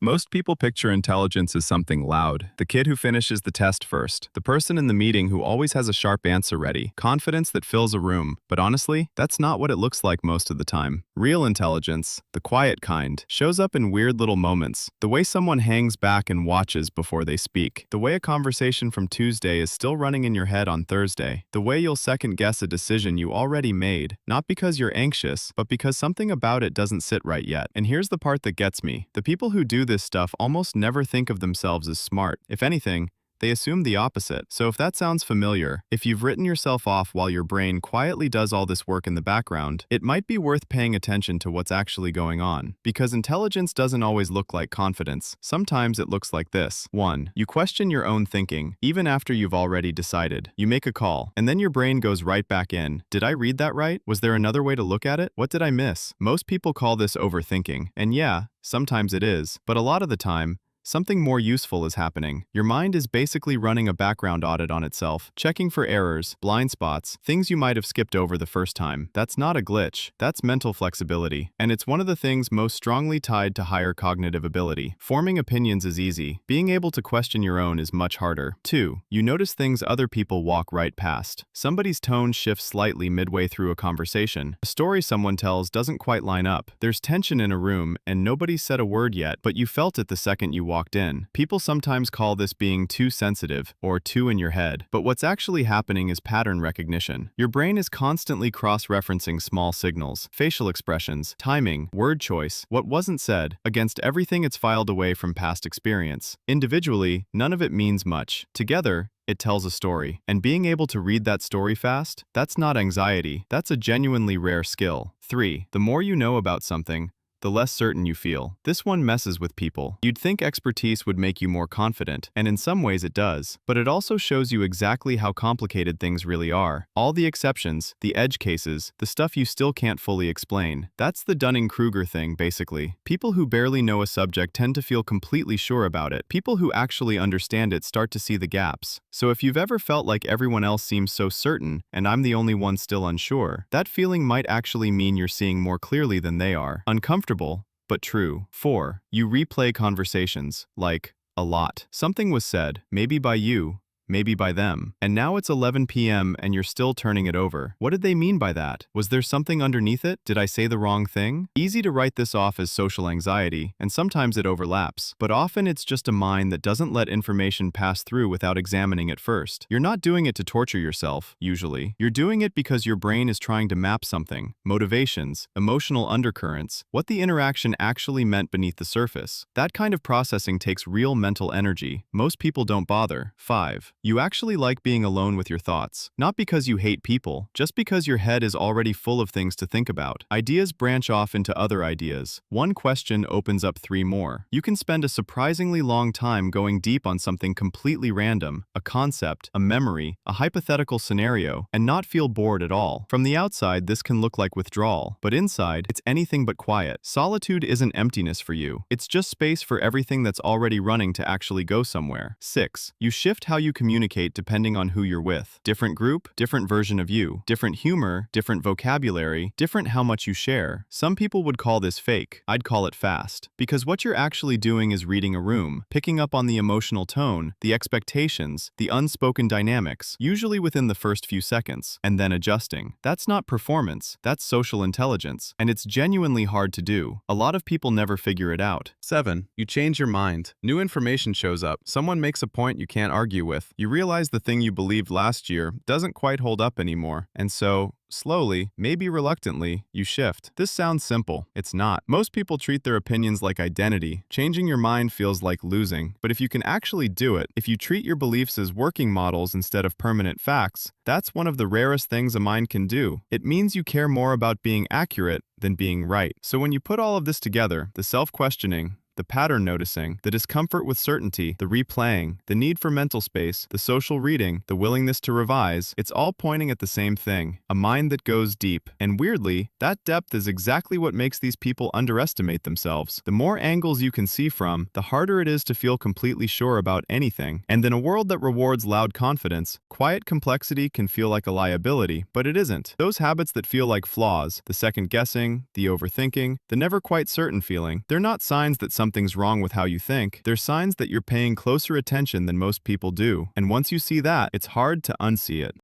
Most people picture intelligence as something loud. The kid who finishes the test first. The person in the meeting who always has a sharp answer ready. Confidence that fills a room. But honestly, that's not what it looks like most of the time. Real intelligence, the quiet kind, shows up in weird little moments. The way someone hangs back and watches before they speak. The way a conversation from Tuesday is still running in your head on Thursday. The way you'll second guess a decision you already made, not because you're anxious, but because something about it doesn't sit right yet. And here's the part that gets me. The people who do this stuff almost never think of themselves as smart. If anything, they assume the opposite. So if that sounds familiar, if you've written yourself off while your brain quietly does all this work in the background, it might be worth paying attention to what's actually going on. Because intelligence doesn't always look like confidence. Sometimes it looks like this. 1. You question your own thinking, even after you've already decided. You make a call, and then your brain goes right back in. Did I read that right? Was there another way to look at it? What did I miss? Most people call this overthinking. And yeah, sometimes it is. But a lot of the time, something more useful is happening. Your mind is basically running a background audit on itself, checking for errors, blind spots, things you might have skipped over the first time. That's not a glitch. That's mental flexibility. And it's one of the things most strongly tied to higher cognitive ability. Forming opinions is easy. Being able to question your own is much harder. 2. You notice things other people walk right past. Somebody's tone shifts slightly midway through a conversation. A story someone tells doesn't quite line up. There's tension in a room, and nobody's said a word yet, but you felt it the second you walked in. People sometimes call this being too sensitive or too in your head, but what's actually happening is pattern recognition. Your brain is constantly cross-referencing small signals, facial expressions, timing, word choice, what wasn't said, against everything it's filed away from past experience. Individually, none of it means much. Together, it tells a story. And being able to read that story fast, that's not anxiety, that's a genuinely rare skill. 3. The more you know about something, the less certain you feel. This one messes with people. You'd think expertise would make you more confident, and in some ways it does, but it also shows you exactly how complicated things really are. All the exceptions, the edge cases, the stuff you still can't fully explain. That's the Dunning-Kruger thing, basically. People who barely know a subject tend to feel completely sure about it. People who actually understand it start to see the gaps. So if you've ever felt like everyone else seems so certain, and I'm the only one still unsure, that feeling might actually mean you're seeing more clearly than they are. Uncomfortable, but true. 4. You replay conversations, like, a lot. Something was said, maybe by you, maybe by them. And now it's 11 p.m. and you're still turning it over. What did they mean by that? Was there something underneath it? Did I say the wrong thing? Easy to write this off as social anxiety, and sometimes it overlaps. But often it's just a mind that doesn't let information pass through without examining it first. You're not doing it to torture yourself, usually. You're doing it because your brain is trying to map something. Motivations, emotional undercurrents, what the interaction actually meant beneath the surface. That kind of processing takes real mental energy. Most people don't bother. 5. You actually like being alone with your thoughts. Not because you hate people, just because your head is already full of things to think about. Ideas branch off into other ideas. One question opens up 3 more. You can spend a surprisingly long time going deep on something completely random, a concept, a memory, a hypothetical scenario, and not feel bored at all. From the outside, this can look like withdrawal, but inside, it's anything but quiet. Solitude isn't emptiness for you. It's just space for everything that's already running to actually go somewhere. 6. You shift how you communicate depending on who you're with. Different group, different version of you. Different humor, different vocabulary, different how much you share. Some people would call this fake. I'd call it fast. Because what you're actually doing is reading a room, picking up on the emotional tone, the expectations, the unspoken dynamics, usually within the first few seconds, and then adjusting. That's not performance, that's social intelligence, and it's genuinely hard to do. A lot of people never figure it out. 7. You change your mind. New information shows up. Someone makes a point you can't argue with. You realize the thing you believed last year doesn't quite hold up anymore, and so, slowly, maybe reluctantly, you shift. This sounds simple. It's not. Most people treat their opinions like identity. Changing your mind feels like losing. But if you can actually do it, if you treat your beliefs as working models instead of permanent facts, that's one of the rarest things a mind can do. It means you care more about being accurate than being right. So when you put all of this together, the self-questioning, the pattern noticing, the discomfort with certainty, the replaying, the need for mental space, the social reading, the willingness to revise, it's all pointing at the same thing, a mind that goes deep. And weirdly, that depth is exactly what makes these people underestimate themselves. The more angles you can see from, the harder it is to feel completely sure about anything. And in a world that rewards loud confidence, quiet complexity can feel like a liability, but it isn't. Those habits that feel like flaws, the second guessing, the overthinking, the never quite certain feeling, they're not signs that something's wrong with how you think, they're signs that you're paying closer attention than most people do. And once you see that, it's hard to unsee it.